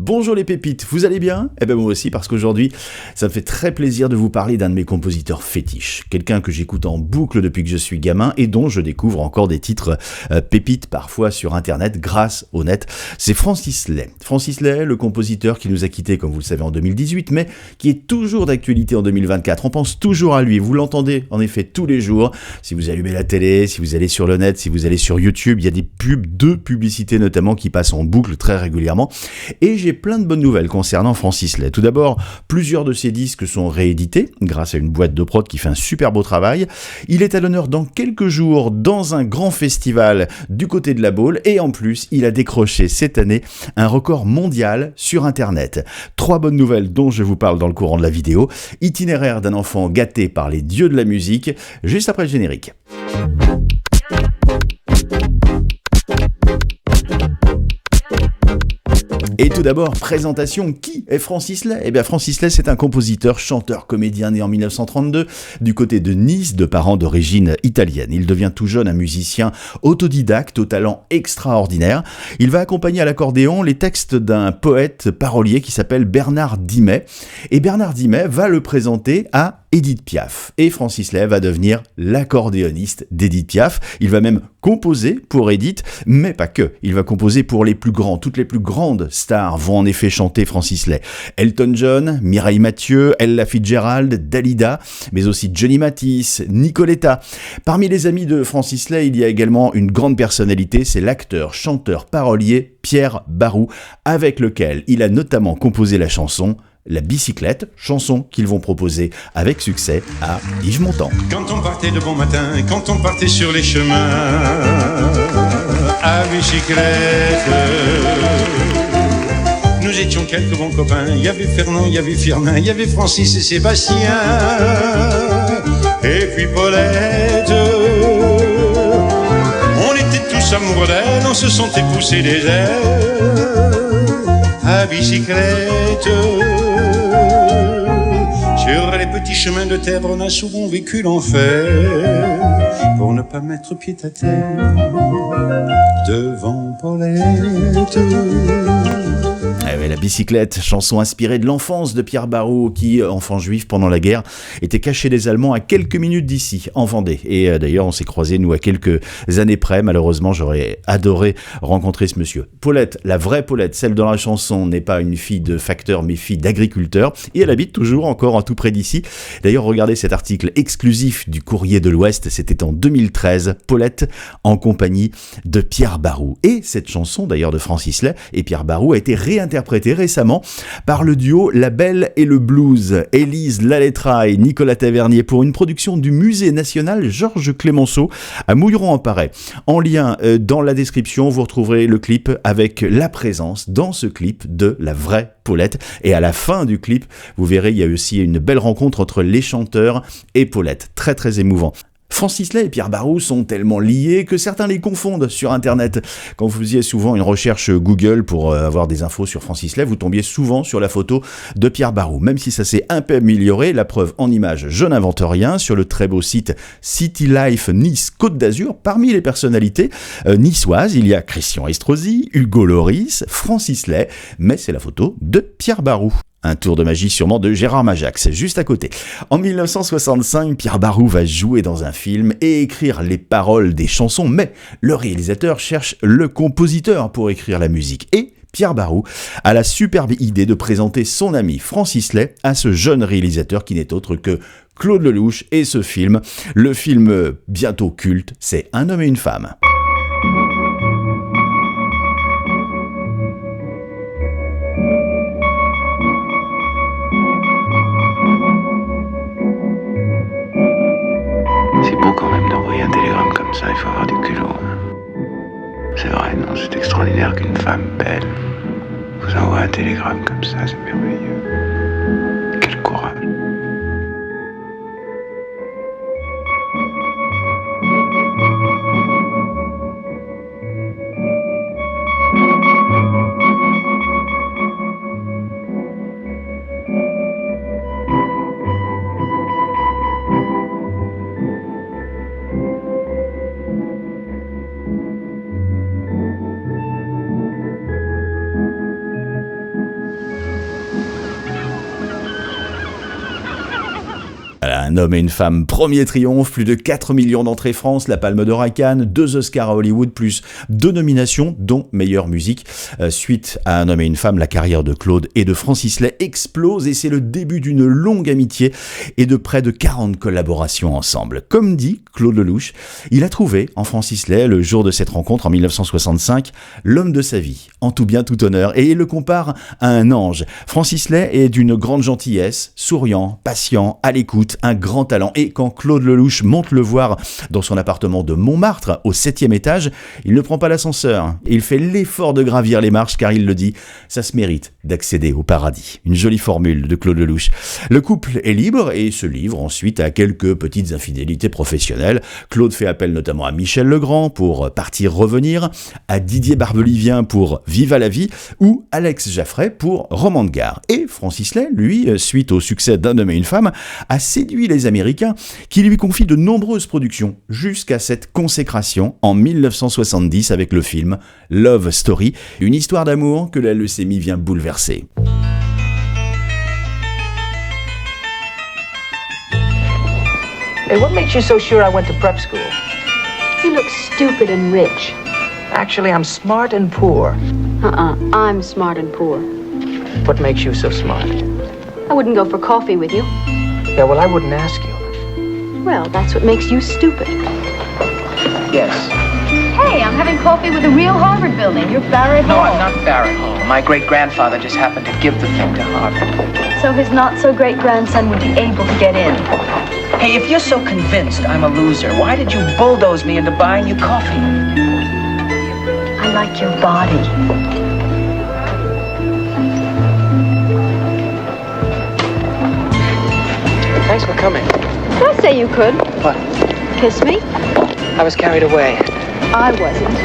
Bonjour les pépites, vous allez bien? Eh ben moi aussi, parce qu'aujourd'hui, ça me fait très plaisir de vous parler d'un de mes compositeurs fétiches. Quelqu'un que j'écoute en boucle depuis que je suis gamin et dont je découvre encore des titres pépites parfois sur internet grâce au net. C'est Francis Lai. Francis Lai, le compositeur qui nous a quittés, comme vous le savez, en 2018, mais qui est toujours d'actualité en 2024. On pense toujours à lui. Vous l'entendez en effet tous les jours. Si vous allumez la télé, si vous allez sur le net, si vous allez sur YouTube, il y a des deux publicités notamment qui passent en boucle très régulièrement. Et j'ai plein de bonnes nouvelles concernant Francis Lai. Tout d'abord, plusieurs de ses disques sont réédités grâce à une boîte de prod qui fait un super beau travail. Il est à l'honneur dans quelques jours dans un grand festival du côté de la Baule et en plus, il a décroché cette année un record mondial sur Internet. 3 bonnes nouvelles dont je vous parle dans le courant de la vidéo. Itinéraire d'un enfant gâté par les dieux de la musique, juste après le générique. Et tout d'abord, présentation, qui est Francis Lai? Eh bien Francis Lai, c'est un compositeur, chanteur, comédien né en 1932 du côté de Nice, de parents d'origine italienne. Il devient tout jeune un musicien autodidacte au talent extraordinaire. Il va accompagner à l'accordéon les textes d'un poète parolier qui s'appelle Bernard Dimet. Et Bernard Dimet va le présenter à Édith Piaf. Et Francis Lai va devenir l'accordéoniste d'Édith Piaf. Il va même composer pour Édith, mais pas que. Il va composer pour les plus grands. Toutes les plus grandes stars vont en effet chanter Francis Lai. Elton John, Mireille Mathieu, Ella Fitzgerald, Dalida, mais aussi Johnny Mathis, Nicoletta. Parmi les amis de Francis Lai, il y a également une grande personnalité, c'est l'acteur, chanteur, parolier Pierre Barou, avec lequel il a notamment composé la chanson La Bicyclette, chanson qu'ils vont proposer avec succès à Yves Montand. Quand on partait de bon matin, quand on partait sur les chemins à bicyclette, nous étions quelques bons copains. Il y avait Fernand, il y avait Firmin, il y avait Francis et Sébastien, et puis Paulette. On était tous amoureux d'elle, on se sentait pousser des ailes à bicyclette. Sur les petits chemins de terre, on a souvent vécu l'enfer pour ne pas mettre pied à terre devant Paulette. La Bicyclette, chanson inspirée de l'enfance de Pierre Barou qui, enfant juif pendant la guerre, était caché des Allemands à quelques minutes d'ici, en Vendée. Et d'ailleurs, on s'est croisés, nous, à quelques années près. Malheureusement, j'aurais adoré rencontrer ce monsieur. Paulette, la vraie Paulette, celle dans la chanson, n'est pas une fille de facteur, mais fille d'agriculteur. Et elle habite toujours encore en tout près d'ici. D'ailleurs, regardez cet article exclusif du Courrier de l'Ouest. C'était en 2013. Paulette en compagnie de Pierre Barou. Et cette chanson, d'ailleurs, de Francis Lai et Pierre Barou a été réinterprétée récemment par le duo La Belle et le Blues, Élise Lalettra et Nicolas Tavernier pour une production du Musée National Georges Clemenceau à Mouilleron-en-Parais. En lien dans la description, vous retrouverez le clip avec la présence dans ce clip de la vraie Paulette. Et à la fin du clip, vous verrez, il y a aussi une belle rencontre entre les chanteurs et Paulette. Très très émouvant. Francis Lai et Pierre Barou sont tellement liés que certains les confondent sur Internet. Quand vous faisiez souvent une recherche Google pour avoir des infos sur Francis Lai, vous tombiez souvent sur la photo de Pierre Barou. Même si ça s'est un peu amélioré, la preuve en images, je n'invente rien, sur le très beau site City Life Nice Côte d'Azur, parmi les personnalités niçoises, il y a Christian Estrosi, Hugo Loris, Francis Lai, mais c'est la photo de Pierre Barou. Un tour de magie sûrement de Gérard Majax, juste à côté. En 1965, Pierre Barou va jouer dans un film et écrire les paroles des chansons, mais le réalisateur cherche le compositeur pour écrire la musique. Et Pierre Barou a la superbe idée de présenter son ami Francis Lai à ce jeune réalisateur qui n'est autre que Claude Lelouch et ce film. Le film bientôt culte, c'est Un homme et une femme. C'est beau quand même d'envoyer un télégramme comme ça, il faut avoir du culot. C'est vrai, non, c'est extraordinaire qu'une femme belle vous envoie un télégramme comme ça, c'est merveilleux. Quel courage. Un homme et une femme, premier triomphe, plus de 4 millions d'entrées France, la Palme d'Or à Cannes, 2 Oscars à Hollywood, plus 2 nominations, dont meilleure musique. Suite à Un homme et une femme, la carrière de Claude et de Francis Lay explose et c'est le début d'une longue amitié et de près de 40 collaborations ensemble. Comme dit Claude Lelouch, il a trouvé en Francis Lay, le jour de cette rencontre en 1965, l'homme de sa vie, en tout bien tout honneur, et il le compare à un ange. Francis Lay est d'une grande gentillesse, souriant, patient, à l'écoute, un grand talent. Et quand Claude Lelouch monte le voir dans son appartement de Montmartre, au 7e étage, il ne prend pas l'ascenseur. Il fait l'effort de gravir les marches car il le dit, ça se mérite d'accéder au paradis. Une jolie formule de Claude Lelouch. Le couple est libre et se livre ensuite à quelques petites infidélités professionnelles. Claude fait appel notamment à Michel Legrand pour Partir-Revenir, à Didier Barbelivien pour Viva la vie ou Alex Jaffray pour Roman de gare. Et Francis Lay, lui, suite au succès d'Un homme et une femme, a séduit les Américains qui lui confient de nombreuses productions jusqu'à cette consécration en 1970 avec le film Love Story, une histoire d'amour que la leucémie vient bouleverser. Hey, what makes you so sure I went to prep school? You look stupid and rich. Actually, I'm smart and poor. I'm smart and poor. What makes you so smart? I wouldn't go for coffee with you. Yeah, well, I wouldn't ask you. Well, that's what makes you stupid. Yes. Hey, I'm having coffee with the real Harvard building. You're Barrett No, Hall. I'm not Barrett Hall. My great-grandfather just happened to give the thing to Harvard. So his not-so-great-grandson would be able to get in. Hey, if you're so convinced I'm a loser, why did you bulldoze me into buying you coffee? I like your body. Thanks for coming. Did I say you could? What? Kiss me? I was carried away. I wasn't.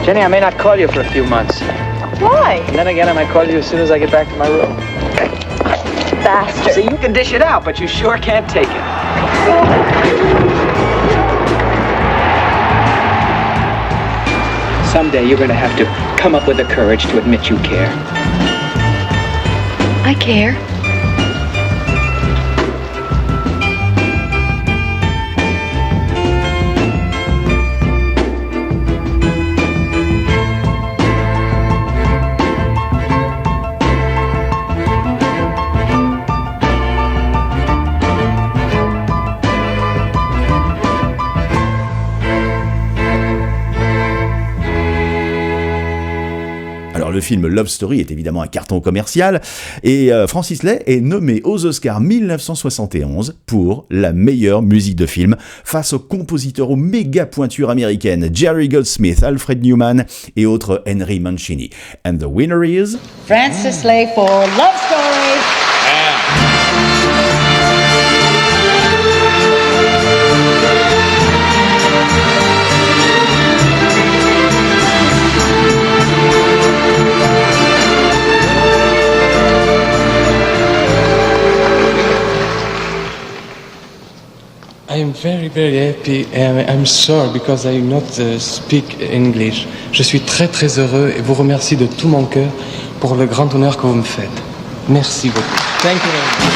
Jenny, I may not call you for a few months. Why? And then again, I might call you as soon as I get back to my room. Bastard. See, you can dish it out, but you sure can't take it. Someday you're gonna have to come up with the courage to admit you care. I care. Le film Love Story est évidemment un carton commercial et Francis Lay est nommé aux Oscars 1971 pour la meilleure musique de film face aux compositeurs aux méga pointures américaines Jerry Goldsmith, Alfred Newman et autres Henry Mancini. And the winner is Francis Lay for Love Story. I am very, very happy and I'm sorry because I not speak English. Je suis très, très heureux et vous remercie de tout mon cœur pour le grand honneur que vous me faites. Merci beaucoup. Thank you very much.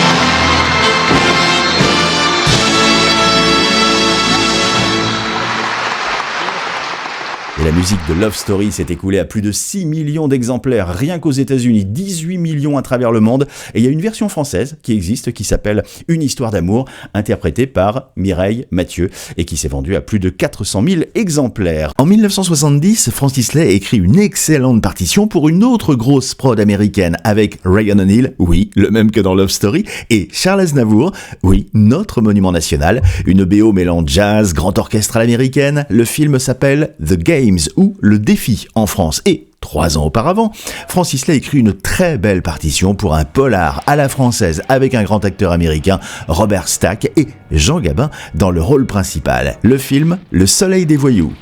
Et la musique de Love Story s'est écoulée à plus de 6 millions d'exemplaires rien qu'aux États-Unis, 18 millions à travers le monde. Et il y a une version française qui existe qui s'appelle Une histoire d'amour, interprétée par Mireille Mathieu et qui s'est vendue à plus de 400 000 exemplaires. En 1970, Francis Lay écrit une excellente partition pour une autre grosse prod américaine avec Ryan O'Neal, oui, le même que dans Love Story, et Charles Aznavour, oui, notre monument national. Une BO mêlant jazz, grand orchestre à l'américaine. Le film s'appelle The Games ou Le Défi en France. Et 3 ans auparavant, Francis Lay écrit une très belle partition pour un polar à la française avec un grand acteur américain, Robert Stack, et Jean Gabin dans le rôle principal. Le film Le Soleil des Voyous.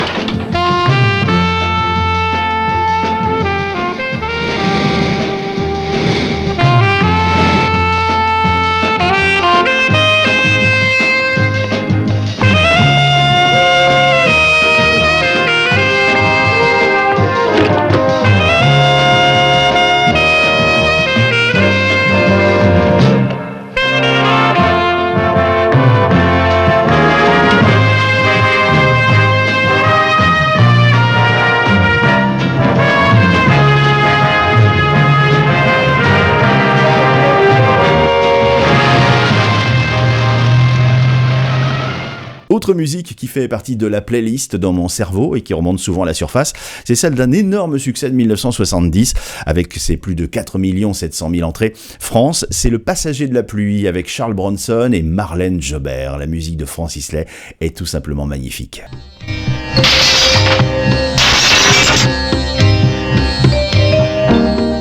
Autre musique qui fait partie de la playlist dans mon cerveau et qui remonte souvent à la surface, c'est celle d'un énorme succès de 1970 avec ses plus de 4 700 000 entrées. France, c'est Le Passager de la pluie avec Charles Bronson et Marlène Jobert. La musique de Francis Lai est tout simplement magnifique.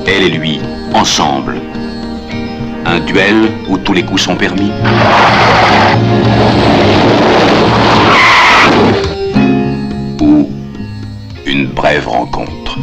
Elle et lui, ensemble. Un duel où tous les coups sont permis. Ou une brève rencontre.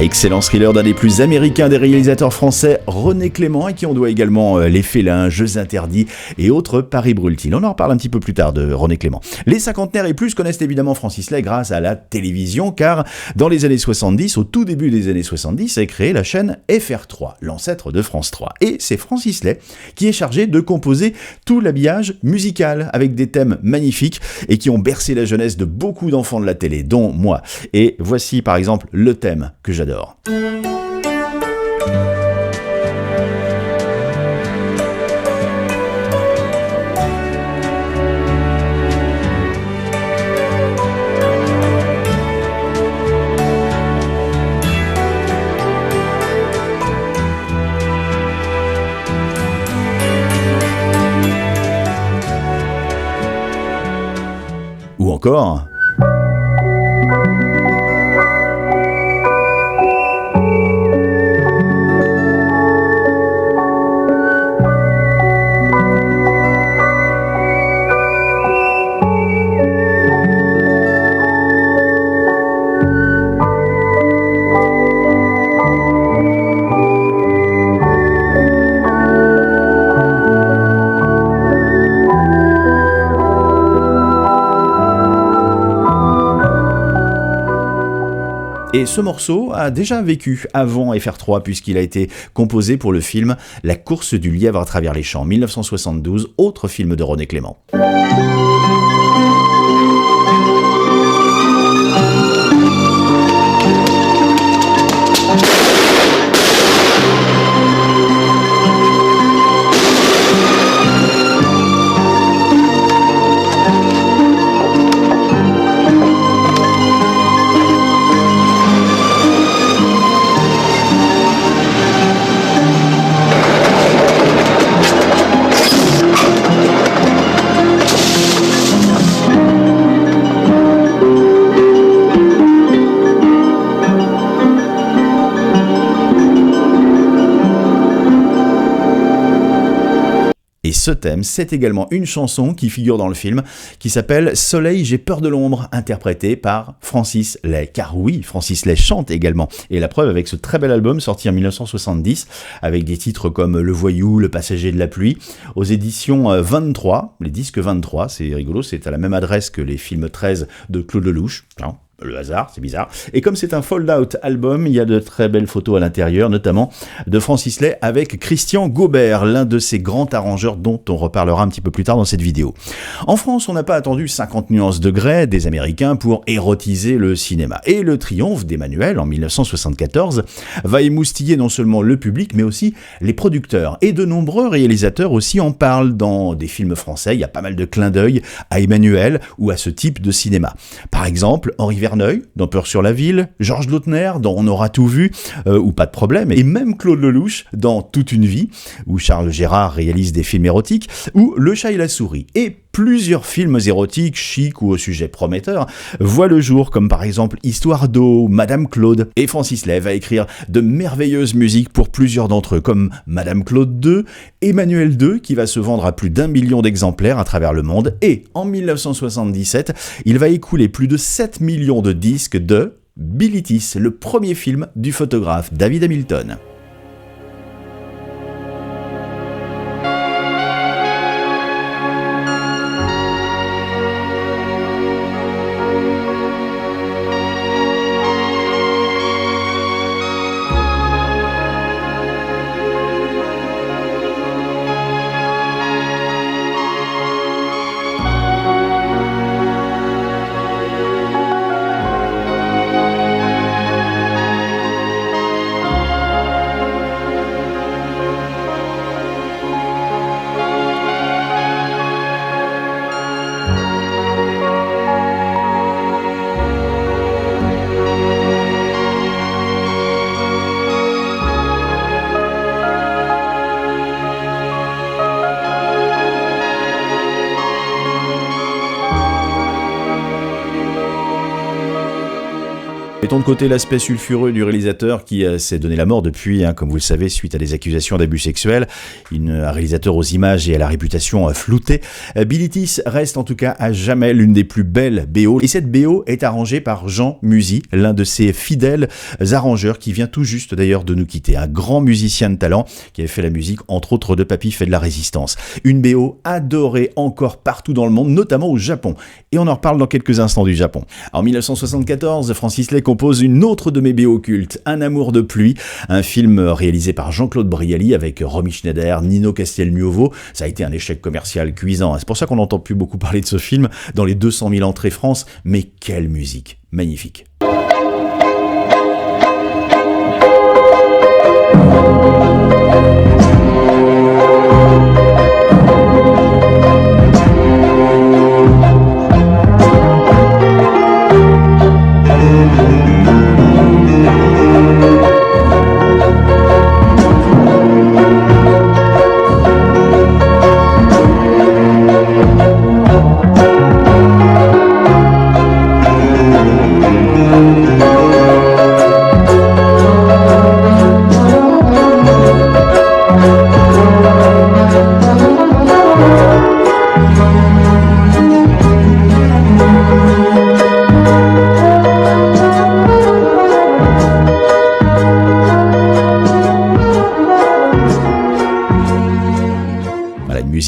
Excellent thriller d'un des plus américains des réalisateurs français, René Clément, et qui on doit également Les Félins, Jeux interdits et autres Paris brûle-t-il. On en reparle un petit peu plus tard de René Clément. Les cinquantenaires et plus connaissent évidemment Francis Lai grâce à la télévision, car dans les années 70, au tout début des années 70, est créée la chaîne FR3, l'ancêtre de France 3. Et c'est Francis Lai qui est chargé de composer tout l'habillage musical avec des thèmes magnifiques et qui ont bercé la jeunesse de beaucoup d'enfants de la télé, dont moi. Et voici par exemple le thème que j'adore. Ou encore... Et ce morceau a déjà vécu avant FR3 puisqu'il a été composé pour le film La course du lièvre à travers les champs, 1972, autre film de René Clément. Et ce thème, c'est également une chanson qui figure dans le film, qui s'appelle « Soleil, j'ai peur de l'ombre », interprétée par Francis Lai. Car oui, Francis Lai chante également. Et la preuve avec ce très bel album sorti en 1970, avec des titres comme « Le Voyou »,« Le Passager de la pluie », aux éditions 23, les disques 23, c'est rigolo, c'est à la même adresse que les films 13 de Claude Lelouch. Tiens. Le hasard, c'est bizarre. Et comme c'est un fold-out album, il y a de très belles photos à l'intérieur, notamment de Francis Lai avec Christian Gaubert, l'un de ses grands arrangeurs dont on reparlera un petit peu plus tard dans cette vidéo. En France, on n'a pas attendu 50 nuances de grès des Américains pour érotiser le cinéma. Et le triomphe d'Emmanuel, en 1974, va émoustiller non seulement le public, mais aussi les producteurs. Et de nombreux réalisateurs aussi en parlent dans des films français. Il y a pas mal de clins d'œil à Emmanuel ou à ce type de cinéma. Par exemple, Henri Verneuil, dans Peur sur la ville, Georges Lautner, dans On aura tout vu, ou Pas de problème, et même Claude Lelouch, dans Toute une vie, où Charles Gérard réalise des films érotiques, ou Le chat et la souris. Et Plusieurs films érotiques, chics ou au sujet prometteur voient le jour, comme par exemple Histoire d'eau, Madame Claude. Et Francis Lay va écrire de merveilleuses musiques pour plusieurs d'entre eux, comme Madame Claude 2, Emmanuel 2, qui va se vendre à plus d'1 million d'exemplaires à travers le monde. Et en 1977, il va écouler plus de 7 millions de disques de Bilitis, le premier film du photographe David Hamilton. Mettons de côté l'aspect sulfureux du réalisateur qui s'est donné la mort depuis, comme vous le savez, suite à des accusations d'abus sexuels. Un réalisateur aux images et à la réputation floutée. Bilitis reste en tout cas à jamais l'une des plus belles BO. Et cette BO est arrangée par Jean Musy, l'un de ses fidèles arrangeurs qui vient tout juste d'ailleurs de nous quitter. Un grand musicien de talent qui avait fait la musique entre autres de Papy fait de la Résistance. Une BO adorée encore partout dans le monde, notamment au Japon. Et on en reparle dans quelques instants du Japon. En 1974, Francis Lay compose une autre de mes BO cultes, Un amour de pluie, un film réalisé par Jean-Claude Brialy avec Romy Schneider, Nino Castelnuovo. Ça a été un échec commercial cuisant. C'est pour ça qu'on n'entend plus beaucoup parler de ce film dans les 200 000 entrées France. Mais quelle musique, magnifique.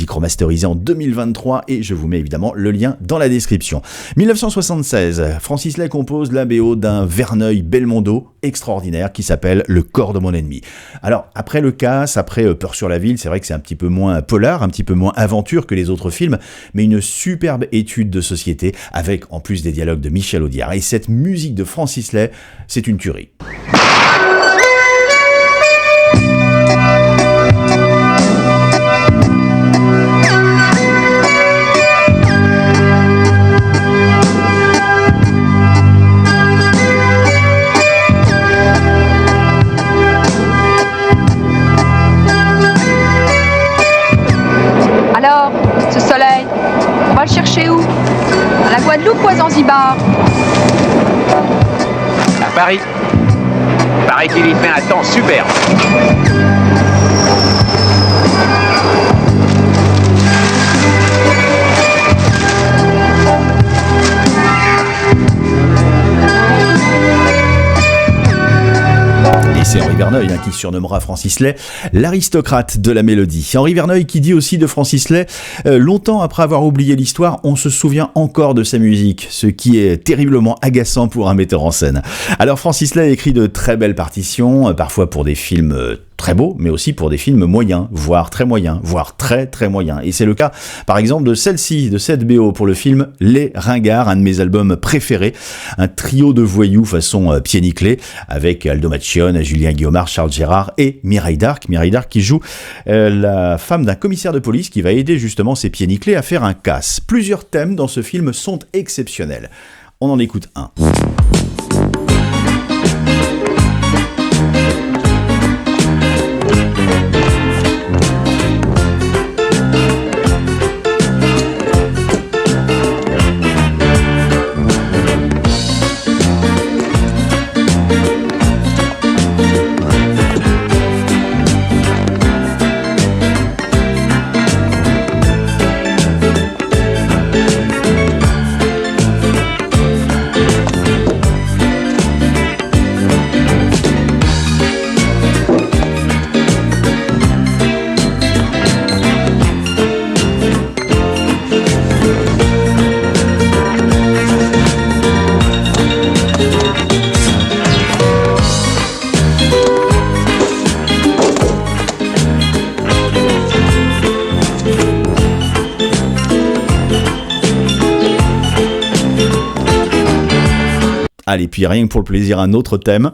Remasterisé en 2023 et je vous mets évidemment le lien dans la description. 1976, Francis Lay compose la BO d'un Verneuil Belmondo extraordinaire qui s'appelle Le corps de mon ennemi. Alors après Le Casse, après Peur sur la ville, c'est vrai que c'est un petit peu moins polar, un petit peu moins aventure que les autres films, mais une superbe étude de société avec en plus des dialogues de Michel Audiard. Et cette musique de Francis Lay, c'est une tuerie. On va le chercher où? À la Guadeloupe ou à Zanzibar? À Paris. Paraît qu'il y fait un temps superbe. Et c'est Henri Verneuil qui surnommera Francis Lay l'aristocrate de la mélodie. Henri Verneuil qui dit aussi de Francis Lay longtemps après avoir oublié l'histoire, on se souvient encore de sa musique, ce qui est terriblement agaçant pour un metteur en scène. Alors Francis Lay écrit de très belles partitions, parfois pour des films très beau, mais aussi pour des films moyens, voire très moyens, voire très très moyens. Et c'est le cas, par exemple, de celle-ci, de cette BO pour le film Les Ringards, un de mes albums préférés, un trio de voyous façon pied nickelé, avec Aldo Macione, Julien Guillaumard, Charles Gérard et Mireille Darc qui joue la femme d'un commissaire de police qui va aider justement ces pieds nickelés à faire un casse. Plusieurs thèmes dans ce film sont exceptionnels. On en écoute un. Allez, puis rien que pour le plaisir, un autre thème.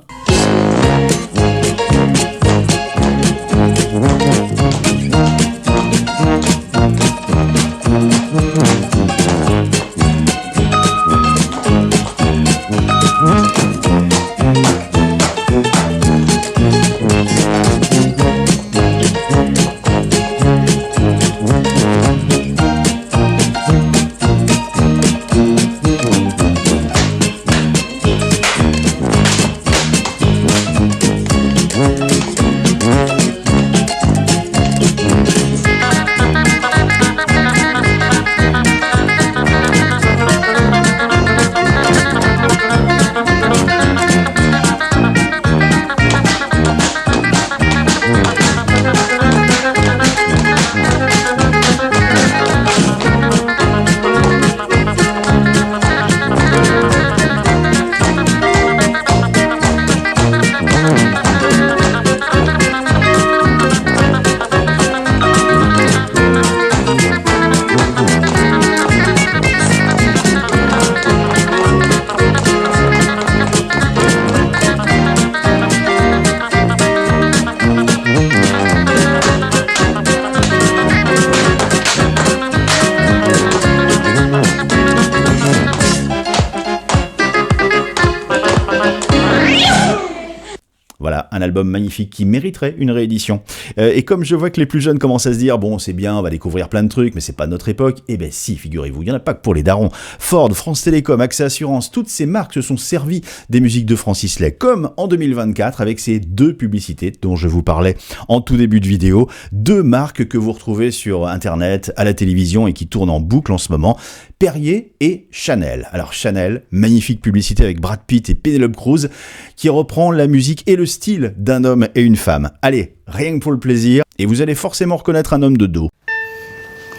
Voilà, un album magnifique qui mériterait une réédition. Et comme je vois que les plus jeunes commencent à se dire, bon, c'est bien, on va découvrir plein de trucs, mais c'est pas notre époque, eh ben si, figurez-vous, il n'y en a pas que pour les darons. Ford, France Télécom, AXA Assurance, toutes ces marques se sont servies des musiques de Francis Lay, comme en 2024 avec ces deux publicités dont je vous parlais en tout début de vidéo, deux marques que vous retrouvez sur Internet, à la télévision et qui tournent en boucle en ce moment, Perrier et Chanel. Alors Chanel, magnifique publicité avec Brad Pitt et Penelope Cruz, qui reprend la musique et le style d'un homme et une femme. Allez, rien que pour le plaisir, et vous allez forcément reconnaître un homme de dos.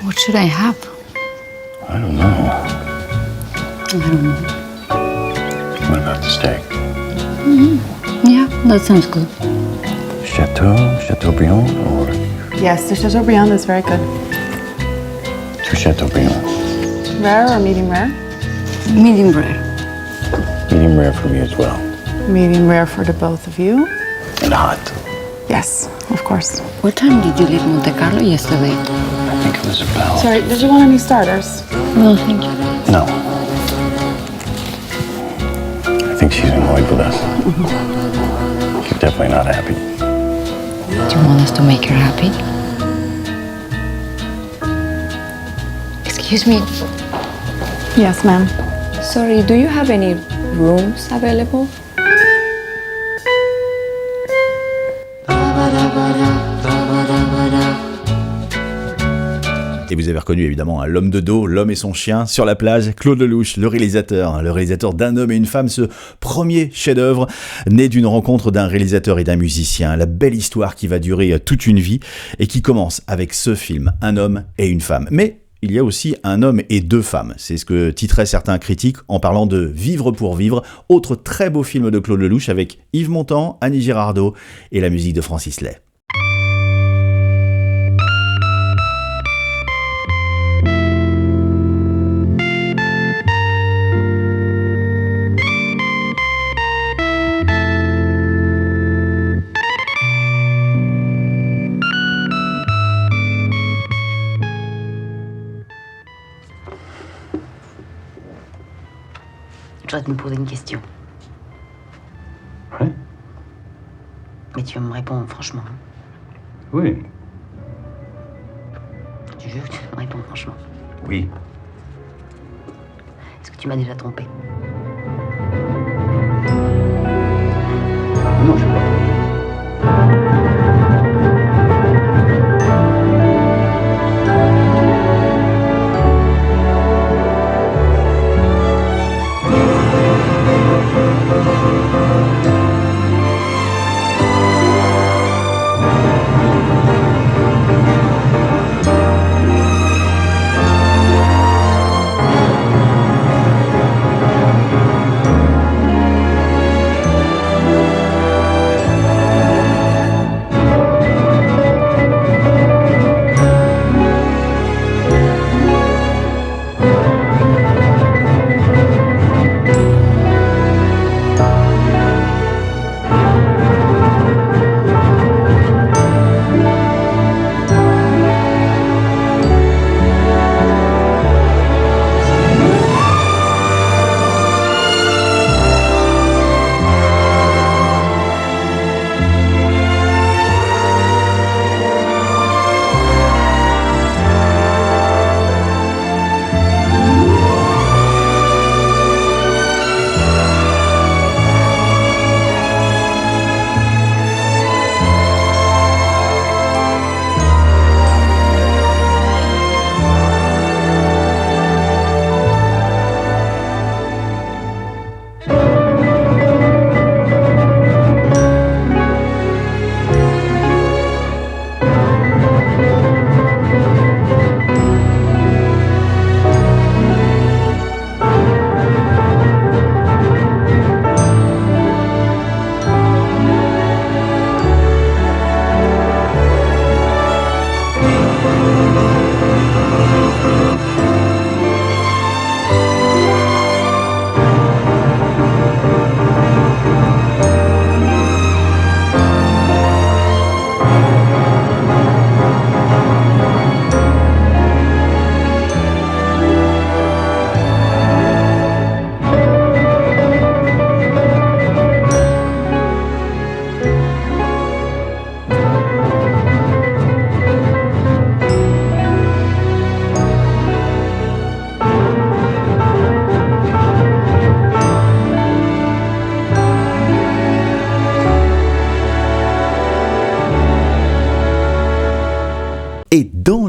What should I have? I don't know. What about the steak? Yeah, that sounds good. Chateaubriand, or Yes, the Chateaubriand is very good. two Chateaubriand? Rare or medium rare? Medium rare. Medium rare for me as well. Medium rare for the both of you. And hot. Yes, of course. What time did you leave Monte Carlo yesterday? I think it was about... Sorry, did you want any starters? No, thank you. No. I think she's annoyed with us. She's definitely not happy. Do you want us to make her happy? Excuse me. Yes, ma'am. Sorry, do you have any rooms available? Et vous avez reconnu évidemment l'homme de dos, l'homme et son chien, sur la plage, Claude Lelouch, le réalisateur d'Un homme et une femme, ce premier chef-d'œuvre né d'une rencontre d'un réalisateur et d'un musicien, la belle histoire qui va durer toute une vie et qui commence avec ce film, Un homme et une femme. Mais il y a aussi un homme et deux femmes, c'est ce que titraient certains critiques en parlant de Vivre pour vivre, autre très beau film de Claude Lelouch avec Yves Montand, Annie Girardot et la musique de Francis Lay. Je voudrais te me poser une question. Ouais? Mais tu vas me répondre franchement. Oui. Tu veux que tu me répondes franchement? Oui. Est-ce que tu m'as déjà trompé? Non, je sais pas.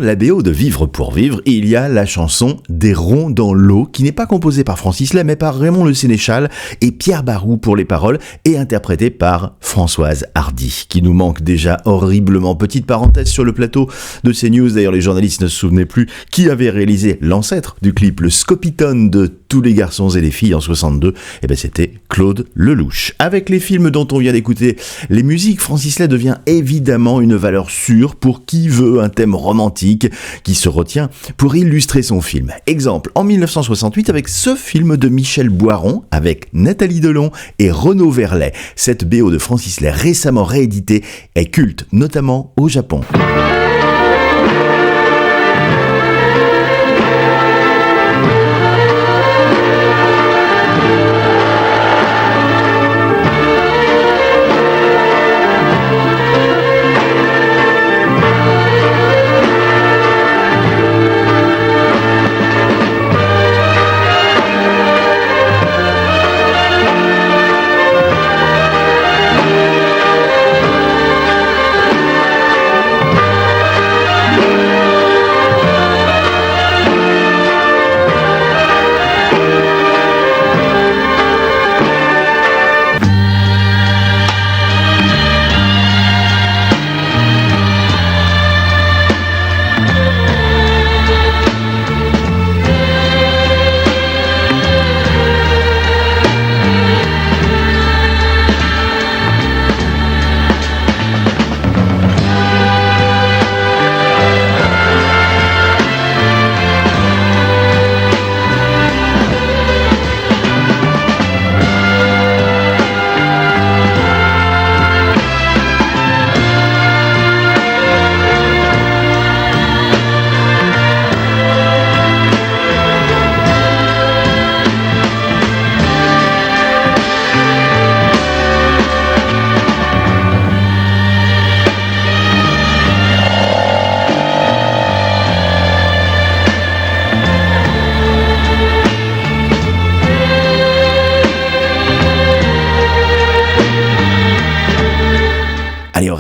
la BO de Vivre pour vivre, il y a la chanson Des ronds dans l'eau, qui n'est pas composée par Francis Lay, mais par Raymond Le Sénéchal et Pierre Barou pour les paroles, et interprétée par Françoise Hardy, qui nous manque déjà horriblement. Petite parenthèse sur le plateau de CNews, d'ailleurs les journalistes ne se souvenaient plus qui avait réalisé l'ancêtre du clip, le Scopitone de Tous les garçons et les filles en 62, et ben c'était Claude Lelouch. Avec les films dont on vient d'écouter les musiques, Francis Lay devient évidemment une valeur sûre pour qui veut un thème romantique qui se retient pour illustrer son film. Exemple, en 1968 avec ce film de Michel Boiron avec Nathalie Delon et Renaud Verlet. Cette BO de Francis Lay récemment rééditée est culte, notamment au Japon.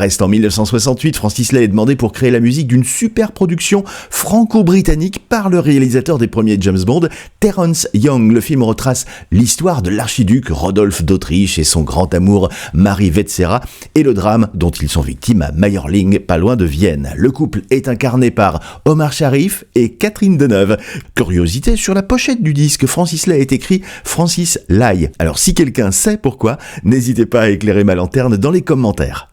Reste en 1968, Francis Lay est demandé pour créer la musique d'une super production franco-britannique par le réalisateur des premiers James Bond, Terence Young. Le film retrace l'histoire de l'archiduc Rodolphe d'Autriche et son grand amour Marie Vetsera et le drame dont ils sont victimes à Mayerling, pas loin de Vienne. Le couple est incarné par Omar Sharif et Catherine Deneuve. Curiosité, sur la pochette du disque, Francis Lay est écrit Francis Lay. Alors si quelqu'un sait pourquoi, n'hésitez pas à éclairer ma lanterne dans les commentaires.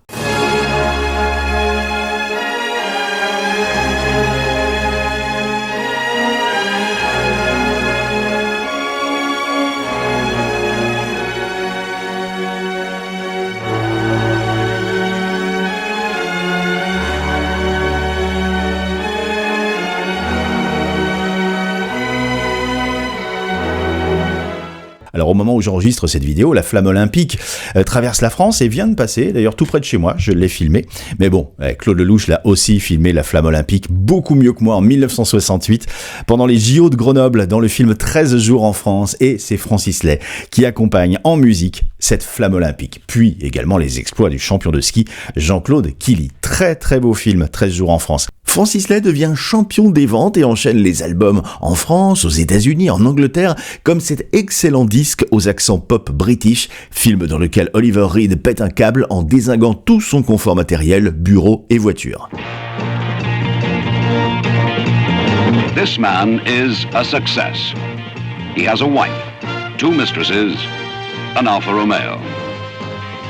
Alors au moment où j'enregistre cette vidéo, la flamme olympique traverse la France et vient de passer, d'ailleurs tout près de chez moi, je l'ai filmé. Mais bon, Claude Lelouch l'a aussi filmé, la flamme olympique, beaucoup mieux que moi en 1968, pendant les JO de Grenoble, dans le film 13 jours en France, et c'est Francis Lay qui accompagne en musique cette flamme olympique. Puis également les exploits du champion de ski Jean-Claude Killy. Très très beau film, 13 jours en France. Francis Lay devient champion des ventes et enchaîne les albums en France, aux États-Unis, en Angleterre, comme cet excellent disque aux accents pop british, film dans lequel Oliver Reed pète un câble en dézinguant tout son confort matériel, bureau et voiture. This man is a success. He has a wife, 2 mistresses, an Alfa Romeo.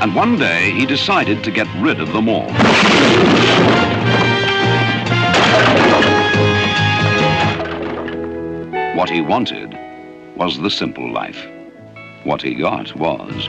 And one day he decided to get rid of them all. What he wanted was the simple life. What he got was...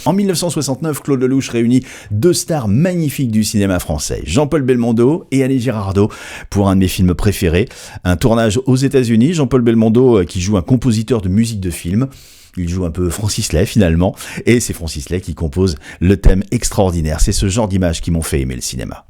En 1969, Claude Lelouch réunit deux stars magnifiques du cinéma français, Jean-Paul Belmondo et Annie Girardot, pour un de mes films préférés. Un tournage aux États-Unis, Jean-Paul Belmondo qui joue un compositeur de musique de film. Il joue un peu Francis Lay finalement, et c'est Francis Lay qui compose le thème extraordinaire. C'est ce genre d'images qui m'ont fait aimer le cinéma.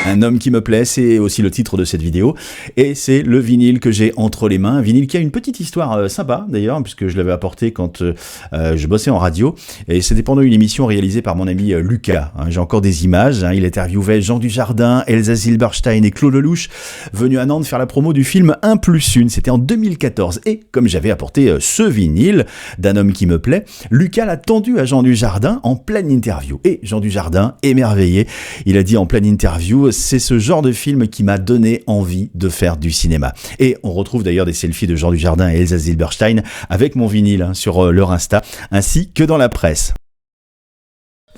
Un homme qui me plaît, c'est aussi le titre de cette vidéo, et c'est le vinyle que j'ai entre les mains, un vinyle qui a une petite histoire sympa d'ailleurs, puisque je l'avais apporté quand je bossais en radio, et c'était pendant une émission réalisée par mon ami Lucas. J'ai encore des images, il interviewait Jean Dujardin, Elsa Zilberstein et Claude Lelouch, venus à Nantes faire la promo du film 1+1, c'était en 2014, et comme j'avais apporté ce vinyle d'un homme qui me plaît, Lucas l'a tendu à Jean Dujardin en pleine interview, et Jean Dujardin, émerveillé, il a dit en pleine interview: c'est ce genre de film qui m'a donné envie de faire du cinéma. Et on retrouve d'ailleurs des selfies de Jean Dujardin et Elsa Zilberstein avec mon vinyle sur leur Insta, ainsi que dans la presse.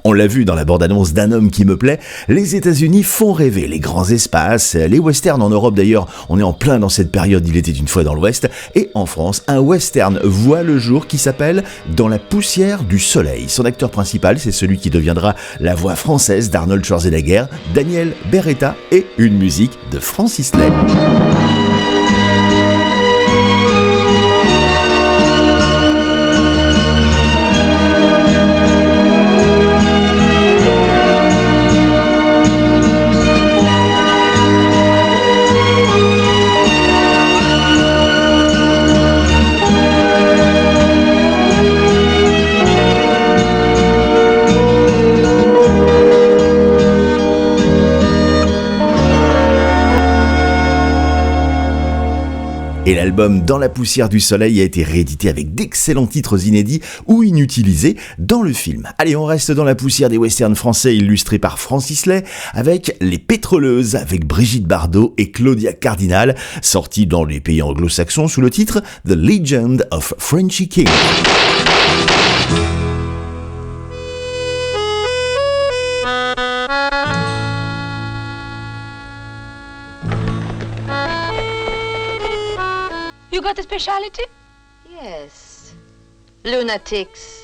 On l'a vu dans la bande-annonce d'un homme qui me plaît, les États-Unis font rêver, les grands espaces, les westerns en Europe d'ailleurs, on est en plein dans cette période, il était une fois dans l'Ouest, et en France, un western voit le jour qui s'appelle Dans la poussière du soleil. Son acteur principal, c'est celui qui deviendra la voix française d'Arnold Schwarzenegger, Daniel Beretta, et une musique de Francis Lay. Et l'album Dans la poussière du soleil a été réédité avec d'excellents titres inédits ou inutilisés dans le film. Allez, on reste dans la poussière des westerns français illustrés par Francis Lay avec Les Pétroleuses avec Brigitte Bardot et Claudia Cardinal, sorti dans les pays anglo-saxons sous le titre The Legend of Frenchy King. You got a specialty? Yes. Lunatics.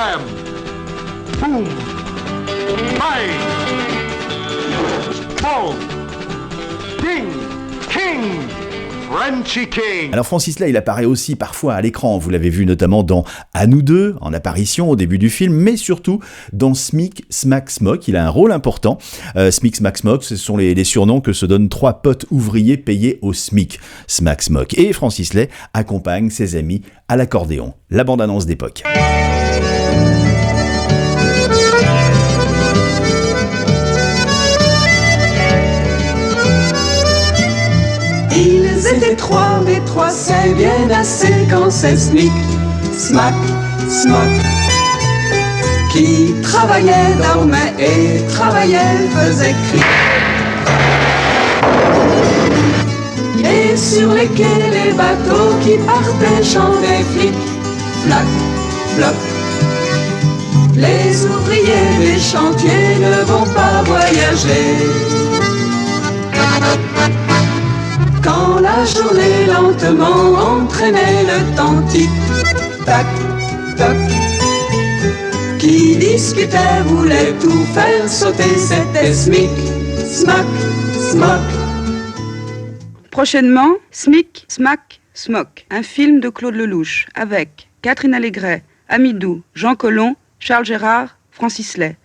Bam! Boom! Bang! Boom! Ding! King! Frenchy King. Alors Francis Lay, il apparaît aussi parfois à l'écran, vous l'avez vu notamment dans À nous deux, en apparition au début du film, mais surtout dans Smic, Smack, Smock, il a un rôle important. Smic, Smack, Smock, ce sont les surnoms que se donnent 3 potes ouvriers payés au SMIC, Smack, Smock. Et Francis Lay accompagne ses amis à l'accordéon, la bande-annonce d'époque. Ils étaient 3, mais 3 c'est bien assez quand c'est Smic, Smack, Smock qui travaillait, dormait et travaillait, faisait crier. Et sur les quais, les bateaux qui partaient chantaient flic, flac, floc. Les ouvriers des chantiers ne vont pas voyager. Quand la journée lentement entraînait le temps tic, tac, toc. Qui discutait, voulait tout faire sauter, c'était Smic, Smack, Smock. Prochainement, Smic, Smack, Smock, un film de Claude Lelouch avec Catherine Allégret, Amidou, Jean Colomb, Charles Gérard, Francis Lay.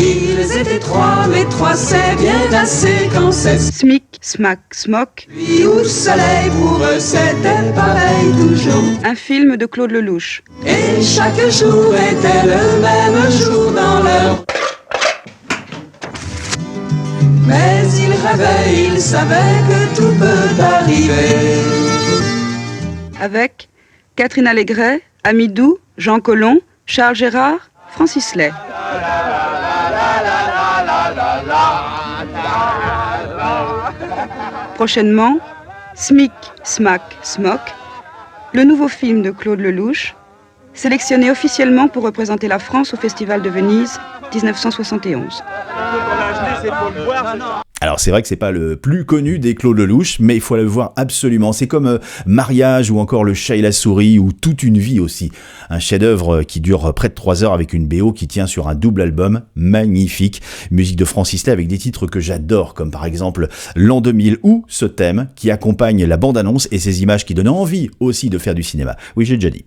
Ils étaient 3, mais 3 c'est bien assez quand c'est Smic, Smack, Smock. Puis au soleil pour eux c'était pareil toujours. Un film de Claude Lelouch. Et chaque jour était le même jour dans leur. Mais ils rêvaient, ils savaient que tout peut arriver. Avec Catherine Allégret, Amidou, Jean Colomb, Charles Gérard, Francis Lay. Prochainement, Smic, Smack, Smock, le nouveau film de Claude Lelouch, sélectionné officiellement pour représenter la France au Festival de Venise 1971. Alors c'est vrai que c'est pas le plus connu des Claude Lelouch, mais il faut le voir absolument. C'est comme Mariage ou encore Le Chat et la Souris ou Toute une vie aussi. Un chef-d'œuvre qui dure près de 3 heures avec une BO qui tient sur un double album magnifique. Musique de Francis Lay avec des titres que j'adore, comme par exemple L'an 2000 ou ce thème qui accompagne la bande-annonce et ces images qui donnent envie aussi de faire du cinéma. Oui, j'ai déjà dit.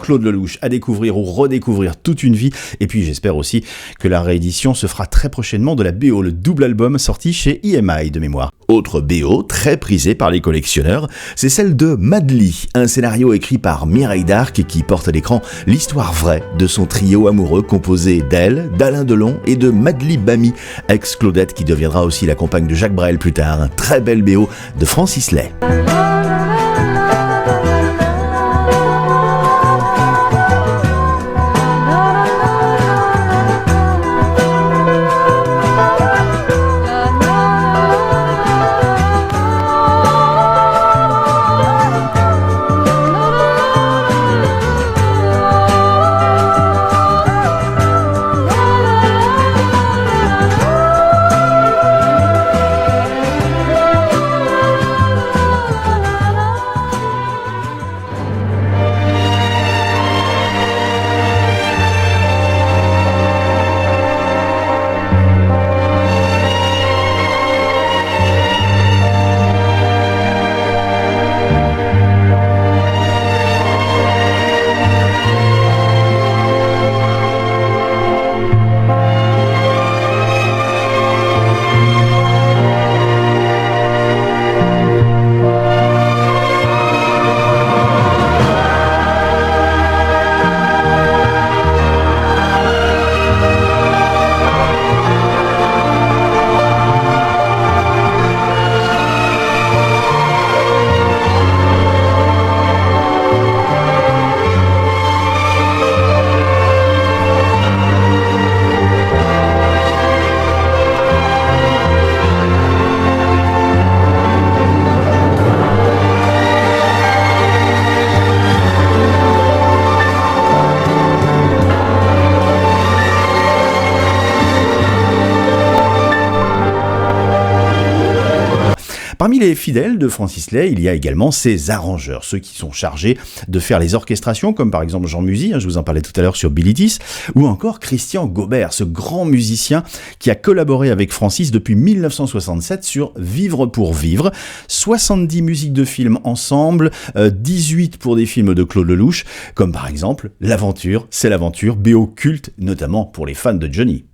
Claude Lelouch à découvrir ou redécouvrir toute une vie. Et puis j'espère aussi que la réédition se fera très prochainement de la BO, le double album sorti chez EMI de mémoire. Autre BO très prisée par les collectionneurs, c'est celle de Madly, un scénario écrit par Mireille d'Arc qui porte à l'écran l'histoire vraie de son trio amoureux composé d'elle, d'Alain Delon et de Madly Bamy, ex-Claudette qui deviendra aussi la compagne de Jacques Brel plus tard. Un très belle BO de Francis Lay. Parmi les fidèles de Francis Lay, il y a également ses arrangeurs, ceux qui sont chargés de faire les orchestrations, comme par exemple Jean Musy, je vous en parlais tout à l'heure sur Bill Itis, ou encore Christian Gaubert, ce grand musicien qui a collaboré avec Francis depuis 1967 sur Vivre pour vivre. 70 musiques de films ensemble, 18 pour des films de Claude Lelouch, comme par exemple L'Aventure, c'est l'aventure, BO culte, notamment pour les fans de Johnny.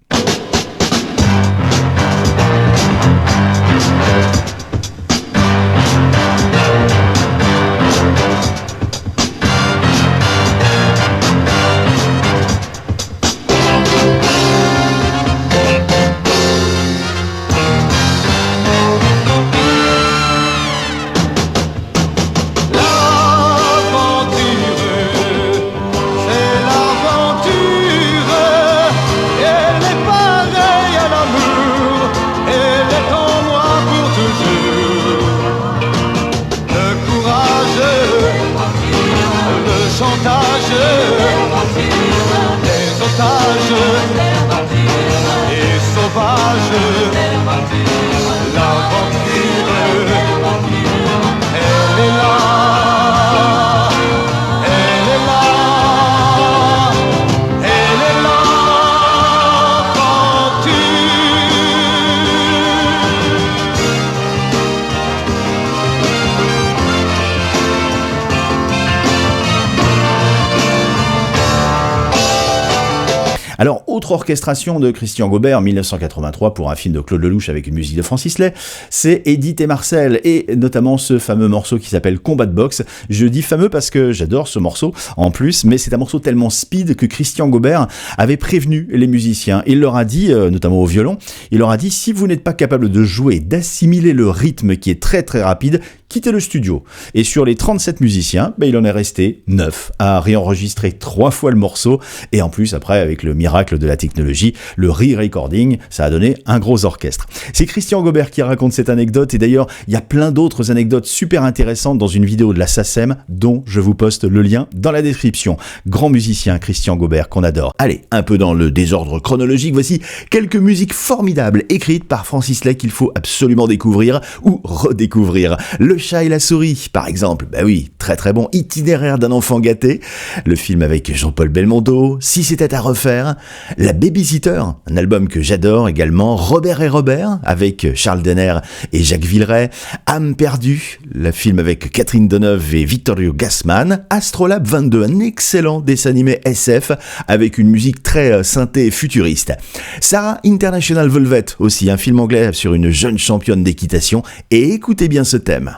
Alors, autre orchestration de Christian Gaubert, 1983, pour un film de Claude Lelouch avec une musique de Francis Lay, c'est Edith et Marcel, et notamment ce fameux morceau qui s'appelle Combat de boxe. Je dis fameux parce que j'adore ce morceau, en plus, mais c'est un morceau tellement speed que Christian Gaubert avait prévenu les musiciens. Il leur a dit, notamment au violon, il leur a dit, si vous n'êtes pas capable de jouer, d'assimiler le rythme qui est très très rapide, quittez le studio. Et sur les 37 musiciens, il en est resté 9 à réenregistrer 3 fois le morceau, et en plus, après, avec le miracle de la technologie, le re-recording, ça a donné un gros orchestre. C'est Christian Gaubert qui raconte cette anecdote, et d'ailleurs, il y a plein d'autres anecdotes super intéressantes dans une vidéo de la SACEM, dont je vous poste le lien dans la description. Grand musicien Christian Gaubert qu'on adore. Allez, un peu dans le désordre chronologique, voici quelques musiques formidables écrites par Francis Lay qu'il faut absolument découvrir ou redécouvrir. Le chat et la souris, par exemple. Oui, très très bon. Itinéraire d'un enfant gâté, le film avec Jean-Paul Belmondo, Si c'était à refaire, La Babysitter, un album que j'adore également, Robert et Robert avec Charles Denner et Jacques Villeray, Âme perdue, le film avec Catherine Deneuve et Vittorio Gassman, Astrolabe 22, un excellent dessin animé SF avec une musique très synthé futuriste. Sarah International Velvet aussi, un film anglais sur une jeune championne d'équitation, et écoutez bien ce thème.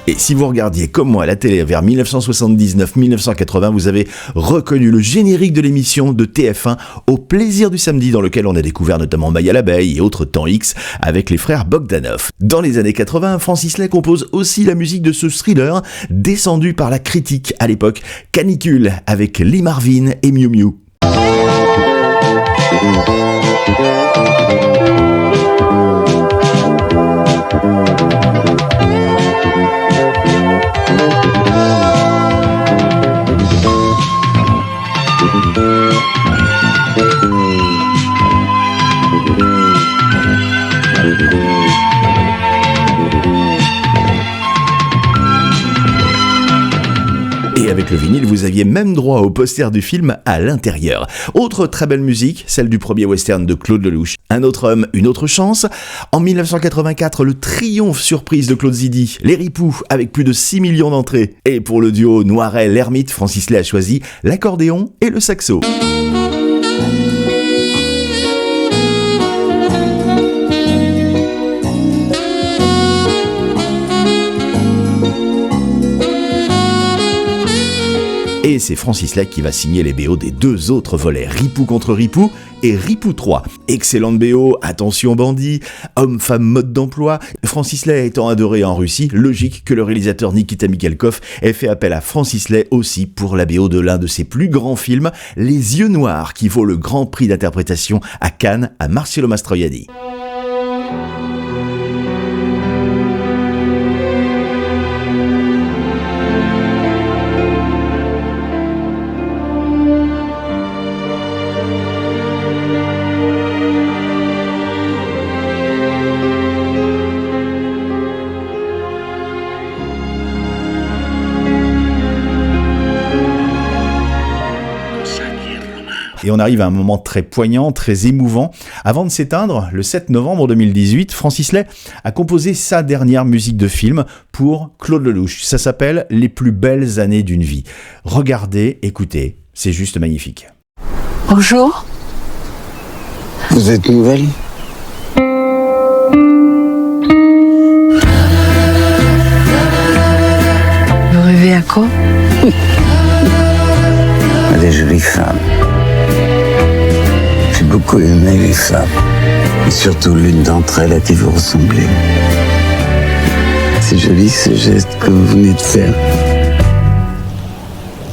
Et si vous regardiez comme moi la télé vers 1979-1980, vous avez reconnu le générique de l'émission de TF1 Au plaisir du samedi, dans lequel on a découvert notamment Maya l'abeille et autres temps X avec les frères Bogdanov. Dans les années 80, Francis Lay compose aussi la musique de ce thriller descendu par la critique à l'époque, Canicule, avec Lee Marvin et Miu Miu. Et avec le vinyle, vous aviez même droit au poster du film à l'intérieur. Autre très belle musique, celle du premier western de Claude Lelouch. Un autre homme, une autre chance. En 1984, le triomphe surprise de Claude Zidi, Les Ripoux, avec plus de 6 millions d'entrées. Et pour le duo Noiret-L'Ermite, Francis Lay a choisi l'accordéon et le saxo. Et c'est Francis Lay qui va signer les BO des deux autres volets, Ripoux contre Ripoux et Ripoux 3. Excellente BO, Attention bandit, Homme-femme mode d'emploi. Francis Lay étant adoré en Russie, logique que le réalisateur Nikita Mikhalkov ait fait appel à Francis Lay aussi pour la BO de l'un de ses plus grands films, Les Yeux Noirs, qui vaut le grand prix d'interprétation à Cannes à Marcello Mastroianni. Et on arrive à un moment très poignant, très émouvant. Avant de s'éteindre, le 7 novembre 2018, Francis Lay a composé sa dernière musique de film pour Claude Lelouch. Ça s'appelle « Les plus belles années d'une vie ». Regardez, écoutez, c'est juste magnifique. Bonjour. Vous êtes nouvelle ? Vous rêvez à quoi ? À des jolies femmes. J'ai beaucoup aimé les femmes. Et surtout l'une d'entre elles à qui vous ressemblez. C'est joli ce geste que vous venez de faire.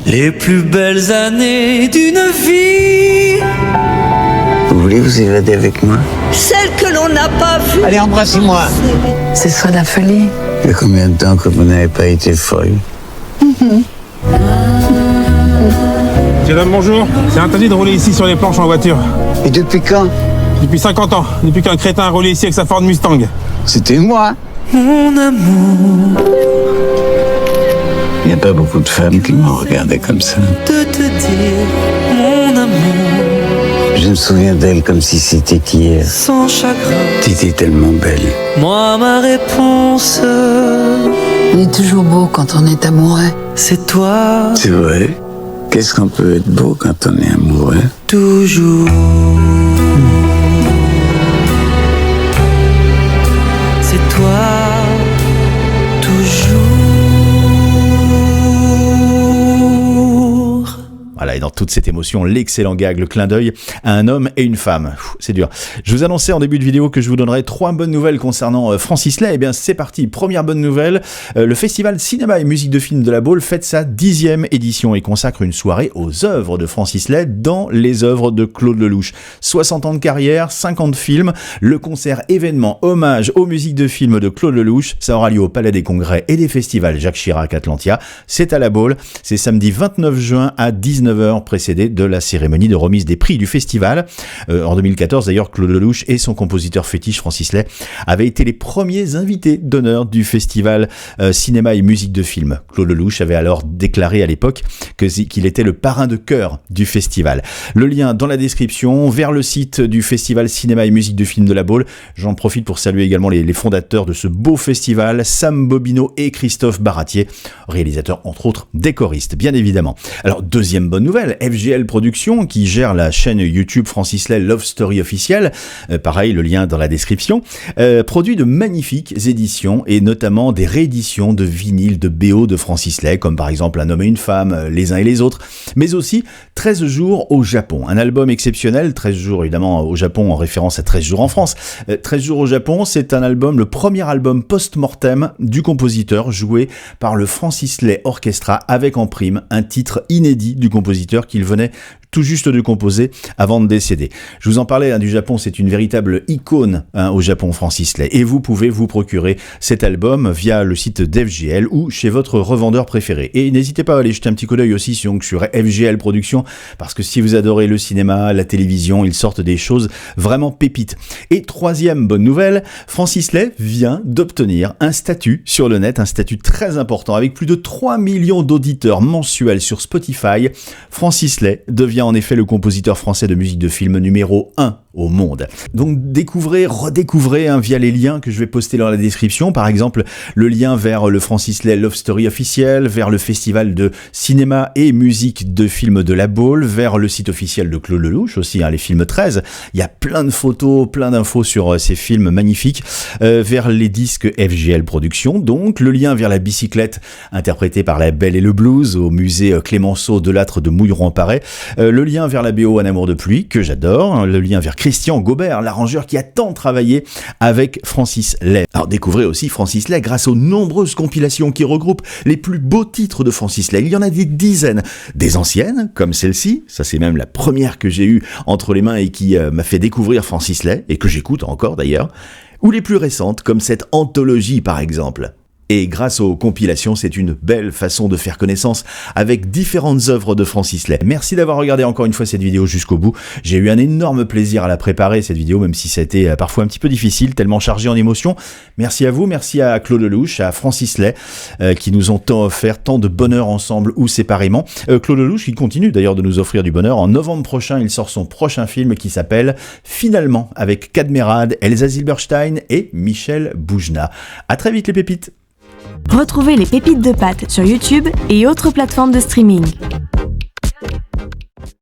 Les plus belles années d'une vie. Vous voulez vous évader avec moi ? Celles que l'on n'a pas vues. Allez, embrassez-moi. Ce sera la folie. Il y a combien de temps que vous n'avez pas été folle ? Madame, bonjour. C'est interdit de rouler ici sur les planches en voiture. Et depuis quand ? Depuis 50 ans. Depuis qu'un crétin a roulé ici avec sa Ford Mustang. C'était moi. Mon amour. Il n'y a pas beaucoup de femmes qui m'ont regardé comme ça. De te dire, mon amour. Je me souviens d'elle comme si c'était hier. Sans chagrin. T'étais tellement belle. Moi, ma réponse. On est toujours beau quand on est amoureux. C'est toi. C'est vrai. Qu'est-ce qu'on peut être beau quand on est amoureux ? Toujours. C'est toi. Toujours. Voilà, et dans toute cette émotion, l'excellent gag, le clin d'œil à un homme et une femme. C'est dur. Je vous annonçais en début de vidéo que je vous donnerais 3 bonnes nouvelles concernant Francis Lay. Eh bien, c'est parti. Première bonne nouvelle, le festival cinéma et musique de film de la Baule fête sa 10e édition et consacre une soirée aux œuvres de Francis Lay dans les œuvres de Claude Lelouch. 60 ans de carrière, 50 films, le concert événement hommage aux musiques de films de Claude Lelouch, ça aura lieu au Palais des Congrès et des Festivals Jacques Chirac Atlantia. C'est à la Baule, c'est samedi 29 juin à 19h, précédé de la cérémonie de remise des prix du festival. En 2014 d'ailleurs, Claude Lelouch et son compositeur fétiche Francis Lay avaient été les premiers invités d'honneur du festival cinéma et musique de film. Claude Lelouch avait alors déclaré à l'époque qu'il était le parrain de cœur du festival. Le lien dans la description vers le site du festival cinéma et musique de film de la Baule. J'en profite pour saluer également les fondateurs de ce beau festival, Sam Bobino et Christophe Baratier, réalisateurs entre autres des choristes, bien évidemment. Alors, deuxième bonne nouvelle, FGL Productions, qui gère la chaîne YouTube Francis Lay Love Story officielle, pareil, le lien dans la description, produit de magnifiques éditions et notamment des rééditions de vinyles de BO de Francis Lay, comme par exemple Un homme et une femme, Les uns et les autres, mais aussi 13 jours au Japon, un album exceptionnel, 13 jours évidemment au Japon en référence à 13 jours en France. 13 jours au Japon, c'est un album, le premier album post-mortem du compositeur, joué par le Francis Lay Orchestra, avec en prime un titre inédit du compositeur qu'il venait tout juste de composer avant de décéder. Je vous en parlais du Japon, c'est une véritable icône au Japon, Francis Lay, et vous pouvez vous procurer cet album via le site d'FGL ou chez votre revendeur préféré. Et n'hésitez pas à aller jeter un petit coup d'œil aussi sur FGL Productions, parce que si vous adorez le cinéma, la télévision, ils sortent des choses vraiment pépites. Et troisième bonne nouvelle, Francis Lay vient d'obtenir un statut sur le net, un statut très important, avec plus de 3 millions d'auditeurs mensuels sur Spotify. Francis Lay devient en effet le compositeur français de musique de film numéro 1 au monde. Donc redécouvrez via les liens que je vais poster dans la description, par exemple le lien vers le Francis Lay Love Story officiel, vers le festival de cinéma et musique de film de la Baule, vers le site officiel de Claude Lelouch aussi, les films 13, il y a plein de photos, plein d'infos sur ces films magnifiques, vers les disques FGL Productions, donc le lien vers la bicyclette interprétée par La Belle et le Blues au musée Clémenceau de Lattre de Mouilleron-Paray, le lien vers la BO Un amour de pluie, que j'adore, le lien vers Christian Gaubert, l'arrangeur qui a tant travaillé avec Francis Lay. Alors découvrez aussi Francis Lay grâce aux nombreuses compilations qui regroupent les plus beaux titres de Francis Lay. Il y en a des dizaines, des anciennes comme celle-ci, ça c'est même la première que j'ai eue entre les mains et qui m'a fait découvrir Francis Lay, et que j'écoute encore d'ailleurs, ou les plus récentes comme cette anthologie par exemple. Et grâce aux compilations, c'est une belle façon de faire connaissance avec différentes œuvres de Francis Lay. Merci d'avoir regardé encore une fois cette vidéo jusqu'au bout. J'ai eu un énorme plaisir à la préparer, cette vidéo, même si ça a été parfois un petit peu difficile, tellement chargé en émotions. Merci à vous, merci à Claude Lelouch, à Francis Lay, qui nous ont offert tant de bonheur ensemble ou séparément. Claude Lelouch qui continue d'ailleurs de nous offrir du bonheur. En novembre prochain, il sort son prochain film qui s'appelle Finalement, avec Cadmerade, Elsa Zilberstein et Michel Boujna. À très vite les pépites. Retrouvez les pépites de pâtes sur YouTube et autres plateformes de streaming.